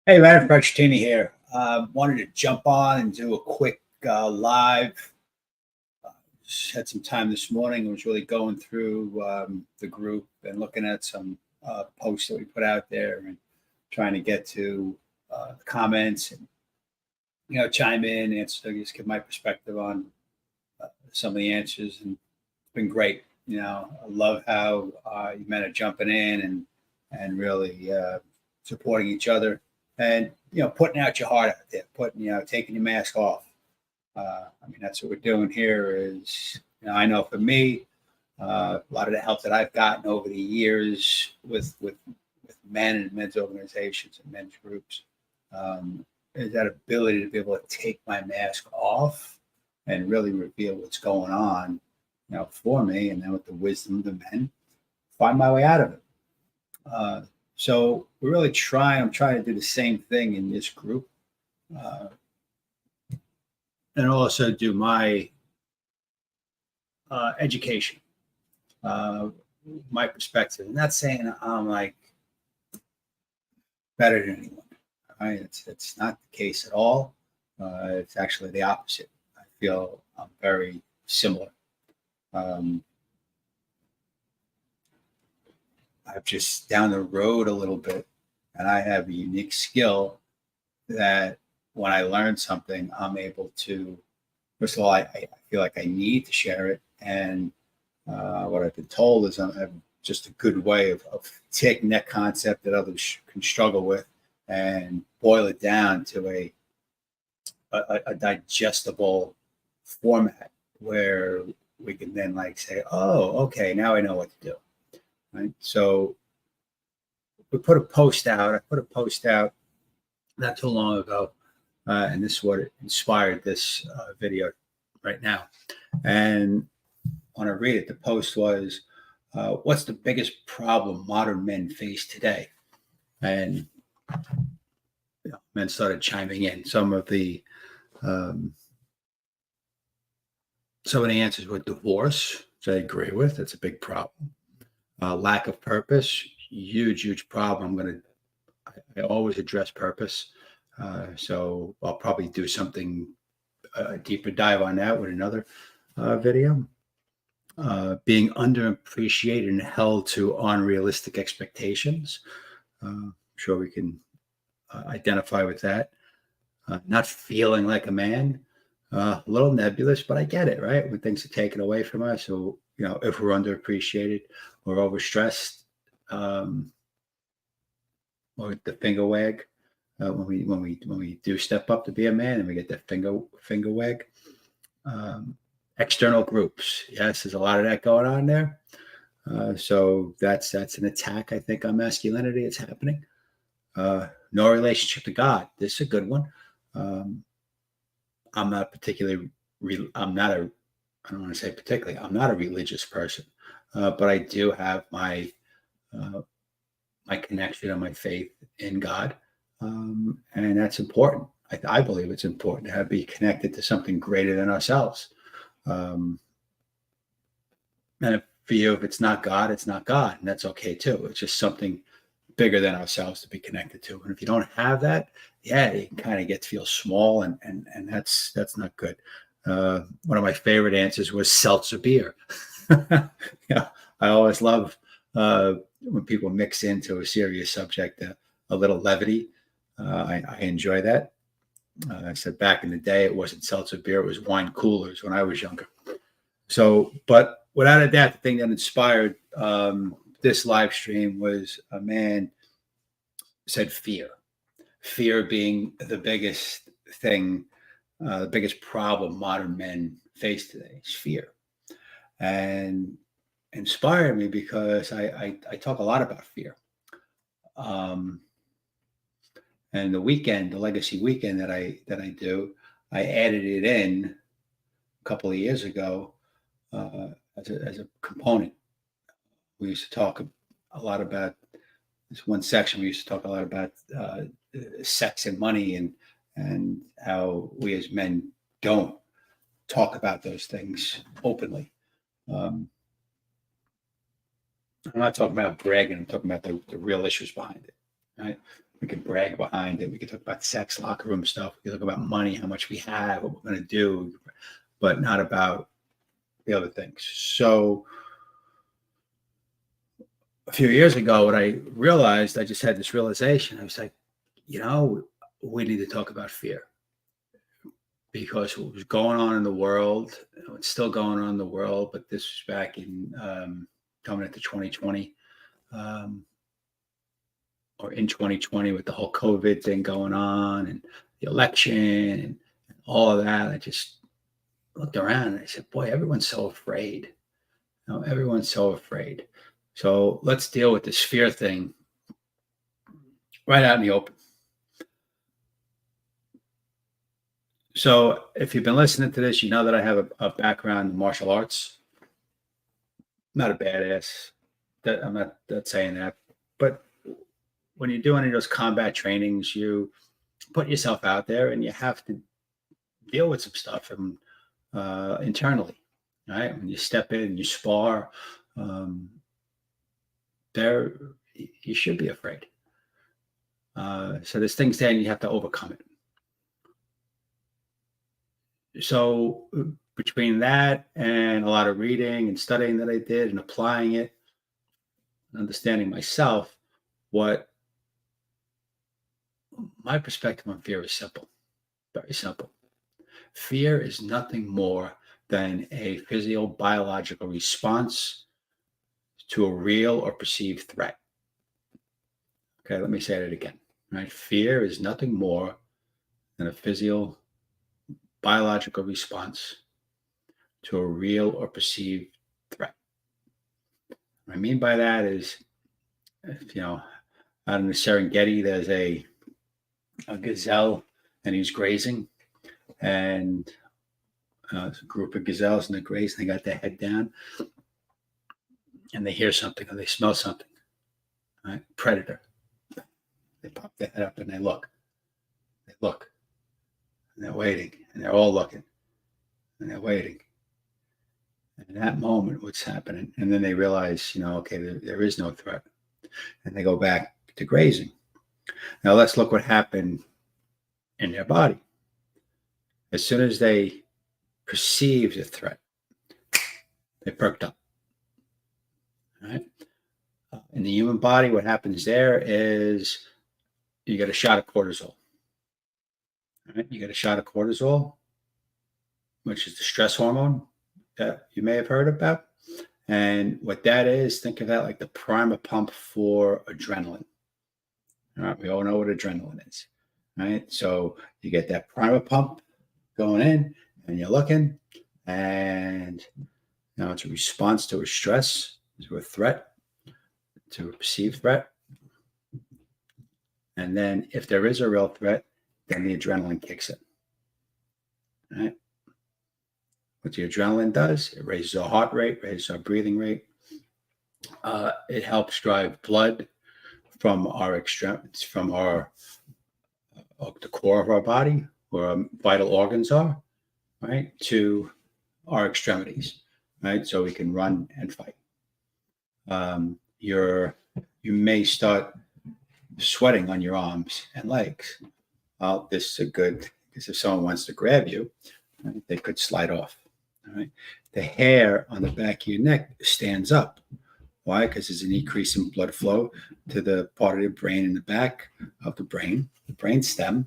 Hey, man, Francescini here. Wanted to jump on and do a quick live. Just had some time this morning. I was really going through the group and looking at some posts that we put out there and trying to get to the comments and chime in, answer, just give my perspective on some of the answers, and it's been great. I love how you men are jumping in and really supporting each other and putting out your heart out there, taking your mask off. That's what we're doing here. Is I know for me, a lot of the help that I've gotten over the years with men and men's organizations and men's groups is that ability to be able to take my mask off and really reveal what's going on, for me, and then with the wisdom of the men, find my way out of it. So we're really trying. I'm trying to do the same thing in this group, and also do my education, my perspective. I'm not saying I'm like better than anyone. Right? It's not the case at all. It's actually the opposite. I feel I'm very similar. I've just down the road a little bit, and I have a unique skill that when I learn something, I'm able to, first of all, I feel like I need to share it. And what I've been told is I'm just a good way of taking that concept that others can struggle with and boil it down to a digestible format where we can then say, oh, okay, now I know what to do. Right. So we put a post out. I put a post out not too long ago, and this is what inspired this video right now. And when I read it, the post was, what's the biggest problem modern men face today? And men started chiming in. Some of the answers were divorce, which I agree with. It's a big problem. Lack of purpose, huge problem. I always address purpose. So I'll probably do something, a deeper dive on that with another video. Being underappreciated and held to unrealistic expectations. I'm sure we can identify with that. Not feeling like a man, a little nebulous, but I get it, right? When things are taken away from us. So, if we're underappreciated or overstressed, or the finger wag, when we do step up to be a man and we get that finger wag. External groups, yes, there's a lot of that going on there. So that's an attack, I think, on masculinity. It's happening. No relationship to God. This is a good one. I'm not particularly. I'm not a. I don't want to say particularly. I'm not a religious person, but I do have my connection and my faith in God, and that's important. I believe it's important to be connected to something greater than ourselves. And for you, if it's not God, it's not God, and that's okay too. It's just something bigger than ourselves to be connected to. And if you don't have that, yeah, you can kind of get to feel small, and that's not good. One of my favorite answers was seltzer beer. I always love when people mix into a serious subject a little levity. I enjoy that. I said back in the day, it wasn't seltzer beer; it was wine coolers when I was younger. So, but without a doubt, the thing that inspired this live stream was a man said fear. Fear being the biggest thing, the biggest problem modern men face today is fear. And inspired me because I talk a lot about fear. And the legacy weekend that I do, I added it in a couple of years ago as a component. We used to talk a lot about this one section. We used to talk a lot about sex and money and how we as men don't talk about those things openly. I'm not talking about bragging. I'm talking about the real issues behind it. Right. We could brag behind it. We could talk about sex, locker room stuff. We could talk about money, how much we have, what we're going to do, but not about the other things. So a few years ago, what I realized, I just had this realization. I was like, we need to talk about fear, because what was going on in the world, it's still going on in the world, but this was back in coming into 2020. Or in 2020 with the whole COVID thing going on and the election and all of that. I just looked around and I said, boy, everyone's so afraid. Everyone's so afraid. So let's deal with this fear thing right out in the open. So if you've been listening to this, you know that I have a background in martial arts. I'm not a badass. I'm not saying that. But when you're doing any of those combat trainings, you put yourself out there and you have to deal with some stuff internally, right? When you step in and you spar, you should be afraid. So there's things there and you have to overcome it. So between that and a lot of reading and studying that I did and applying it, understanding myself, what my perspective on fear is simple, very simple. Fear is nothing more than a physiobiological response to a real or perceived threat. Okay, let me say that again. Right? Fear is nothing more than a physiobiological response to a real or perceived threat. What I mean by that is, out in the Serengeti, there's a gazelle and he's grazing, and there's a group of gazelles and they're grazing. They got their head down and they hear something or they smell something. Right? Predator. They pop their head up and they look. They look. And they're waiting. And they're all looking. And they're waiting. And in that moment, what's happening? And then they realize, okay, there is no threat. And they go back to grazing. Now let's look what happened in their body. As soon as they perceived a threat, they perked up. All right? In the human body, what happens there is you get a shot of cortisol. All right? You get a shot of cortisol, which is the stress hormone that you may have heard about. And what that is, think of that like the primer pump for adrenaline. All right, we all know what adrenaline is, right? So you get that primer pump going in, and you're looking, and it's a response to a stress, to a threat, to a perceived threat. And then if there is a real threat, then the adrenaline kicks in. All right? What the adrenaline does, it raises our heart rate, raises our breathing rate. It helps drive blood from our the core of our body, where our vital organs are, right, to our extremities, right, so we can run and fight. You may start sweating on your arms and legs. Well, this is good because if someone wants to grab you, right, they could slide off. All right, the hair on the back of your neck stands up. Why? Because there's an increase in blood flow to the part of the brain in the back of the brain stem,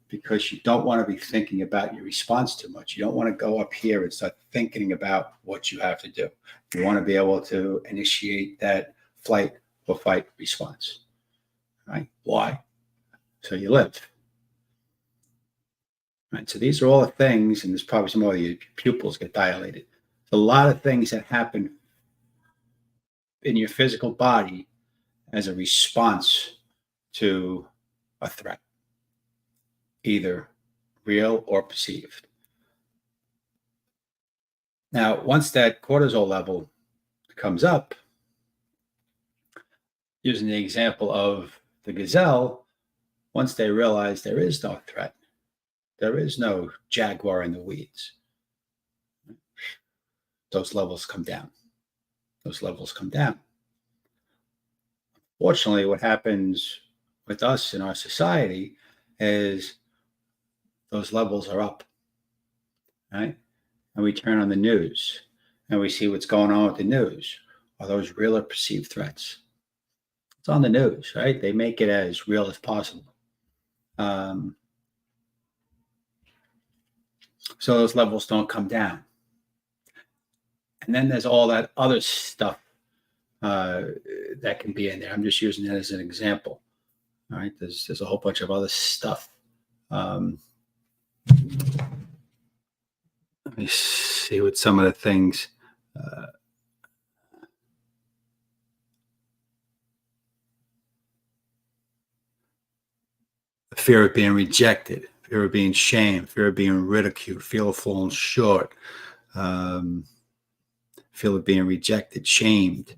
because you don't want to be thinking about your response too much. You don't want to go up here and start thinking about what you have to do. You want to be able to initiate that flight or fight response. Right? Why? So you live. Right? So these are all the things, and there's probably some more of your pupils get dilated. A lot of things that happen in your physical body as a response to a threat, either real or perceived. Now, once that cortisol level comes up, using the example of the gazelle, once they realize there is no threat, there is no jaguar in the weeds, those levels come down. Those levels come down. Fortunately, what happens with us in our society is those levels are up, right? And we turn on the news and we see what's going on with the news. Are those real or perceived threats? It's on the news, right? They make it as real as possible. So those levels don't come down. And then there's all that other stuff that can be in there. I'm just using that as an example. All right, there's a whole bunch of other stuff. Let me see what some of the things. Fear of being rejected, fear of being shamed, fear of being ridiculed, fear of falling short, fear of being rejected, shamed,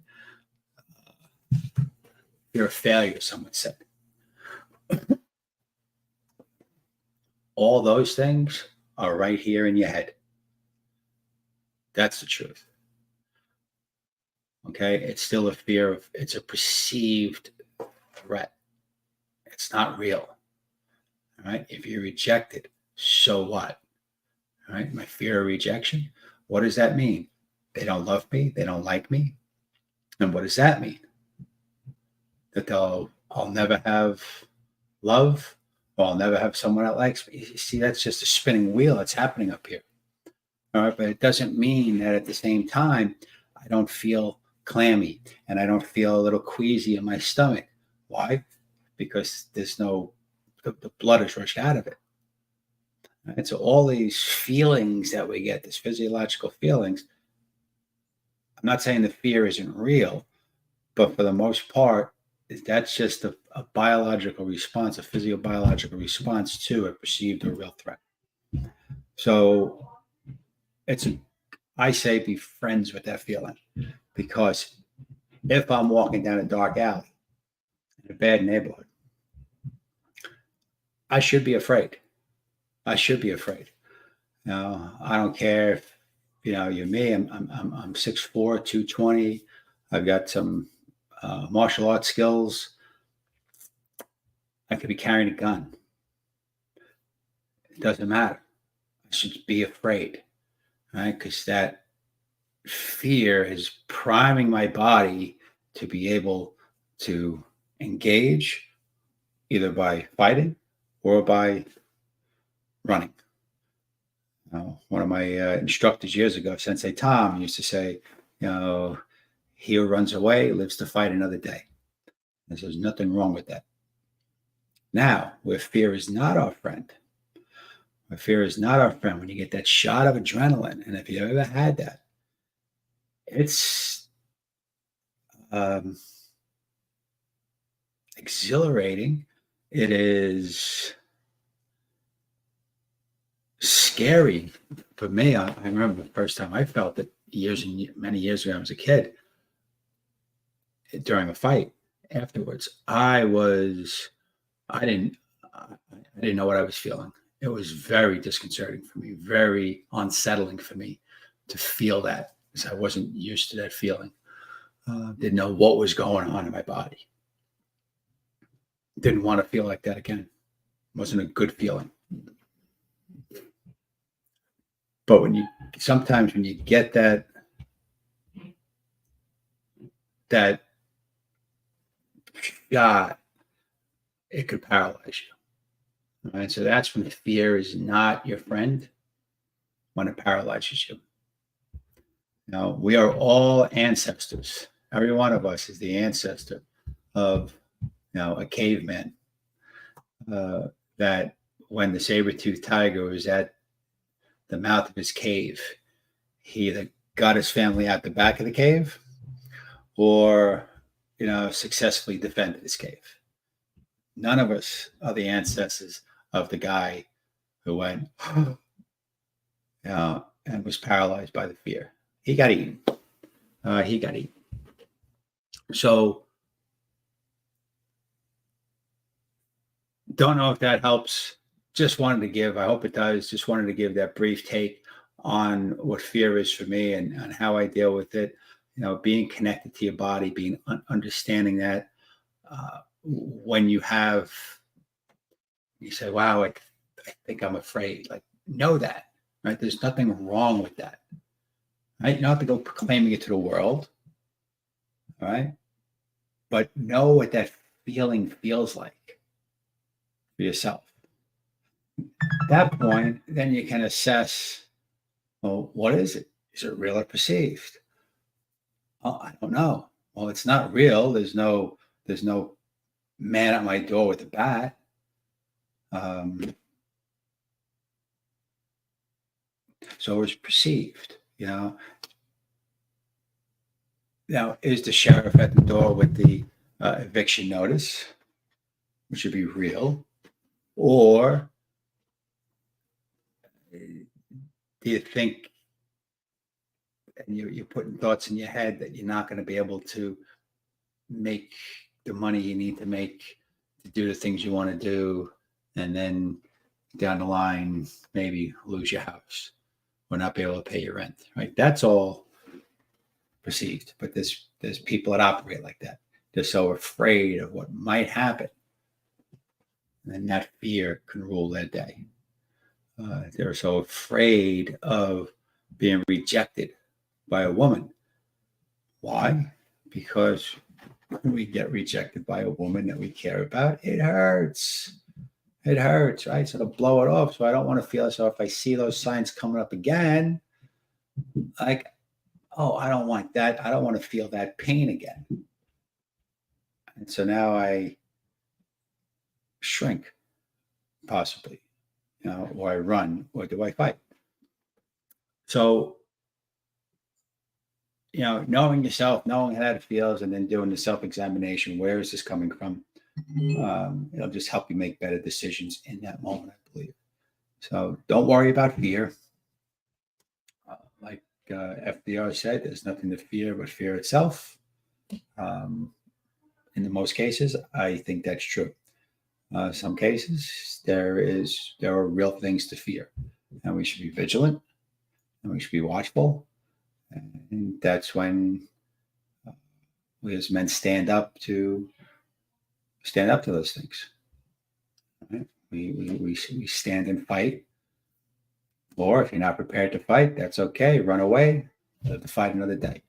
fear of failure, someone said. All those things are right here in your head. That's the truth. Okay, it's still a fear of, it's a perceived threat. It's not real. All right, if you're rejected, so what? All right, my fear of rejection, what does that mean? They don't love me, they don't like me. And what does that mean? That I'll never have love, or I'll never have someone that likes me. You see, that's just a spinning wheel that's happening up here. All right, but it doesn't mean that at the same time, I don't feel clammy and I don't feel a little queasy in my stomach. Why? Because there's no, the blood is rushed out of it. Right? So all these feelings that we get, these physiological feelings, I'm not saying the fear isn't real, but for the most part, that's just a biological response, a physiobiological response to a perceived or real threat. So I say be friends with that feeling, because if I'm walking down a dark alley in a bad neighborhood, I should be afraid. I should be afraid. I don't care if you're me. I'm 6'4", 220. I've got some martial arts skills. I could be carrying a gun. It doesn't matter. I should be afraid, right? Because that fear is priming my body to be able to engage either by fighting or by running. One of my instructors years ago, Sensei Tom, used to say, he who runs away lives to fight another day. And there's nothing wrong with that. Now, where fear is not our friend, when you get that shot of adrenaline, and if you ever had that, it's exhilarating. It is scary for me. I remember the first time I felt it many years ago. I was a kid during a fight. Afterwards, I didn't know what I was feeling. It was very disconcerting for me, very unsettling for me to feel that, because I wasn't used to that feeling. Didn't know what was going on in my body. Didn't want to feel like that again. Wasn't a good feeling. But sometimes when you get that shot, it could paralyze you. All right, so that's when fear is not your friend, when it paralyzes you. Now, we are all ancestors. Every one of us is the ancestor of, a caveman. That when the saber-toothed tiger was at the mouth of his cave, he either got his family out the back of the cave or, successfully defended his cave. None of us are the ancestors of the guy who went, and was paralyzed by the fear. He got eaten. So, don't know if that helps. Just wanted to give, I hope it does, just wanted to give that brief take on what fear is for me and how I deal with it. Being connected to your body, understanding that when you say, wow, I think I'm afraid, like, know that, right? There's nothing wrong with that, right? You don't have to go proclaiming it to the world, right? But know what that feeling feels like for yourself. At that point, then you can assess, well, what is it? Is it real or perceived? Oh, I don't know. Well, it's not real. There's no man at my door with a bat. So it's perceived, Now, is the sheriff at the door with the eviction notice, which would be real, or do you think, and you're putting thoughts in your head that you're not going to be able to make the money you need to make to do the things you want to do, and then down the line maybe lose your house or not be able to pay your rent, right? That's all perceived, but there's people that operate like that. They're so afraid of what might happen, and that fear can rule their day. They're so afraid of being rejected by a woman. Why? Because when we get rejected by a woman that we care about, it hurts. It hurts, right? So to blow it off. So I don't want to feel as though if I see those signs coming up again, like, oh, I don't want that. I don't want to feel that pain again. And so now I shrink, possibly, or I run, or do I fight? So, knowing yourself, knowing how that feels, and then doing the self-examination, where is this coming from? It'll just help you make better decisions in that moment, I believe. So don't worry about fear. Like FDR said, there's nothing to fear but fear itself. In the most cases, I think that's true. Some cases, there are real things to fear, and we should be vigilant, and we should be watchful. And that's when we as men stand up to those things. Right? We stand and fight. Or if you're not prepared to fight, that's okay. Run away. Live to fight another day.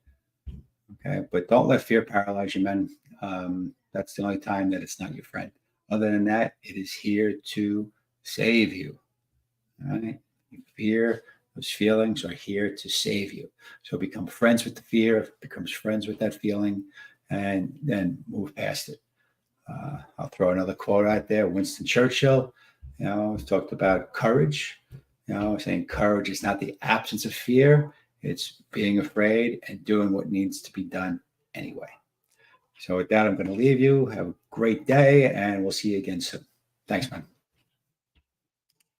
Okay, but don't let fear paralyze you, men. That's the only time that it's not your friend. Other than that, it is here to save you. All right? Fear, those feelings are here to save you. So become friends with the fear, becomes friends with that feeling, and then move past it. I'll throw another quote out there. Winston Churchill, talked about courage. Saying courage is not the absence of fear. It's being afraid and doing what needs to be done anyway. So with that, I'm going to leave you. Have a great day, and we'll see you again soon. Thanks, man.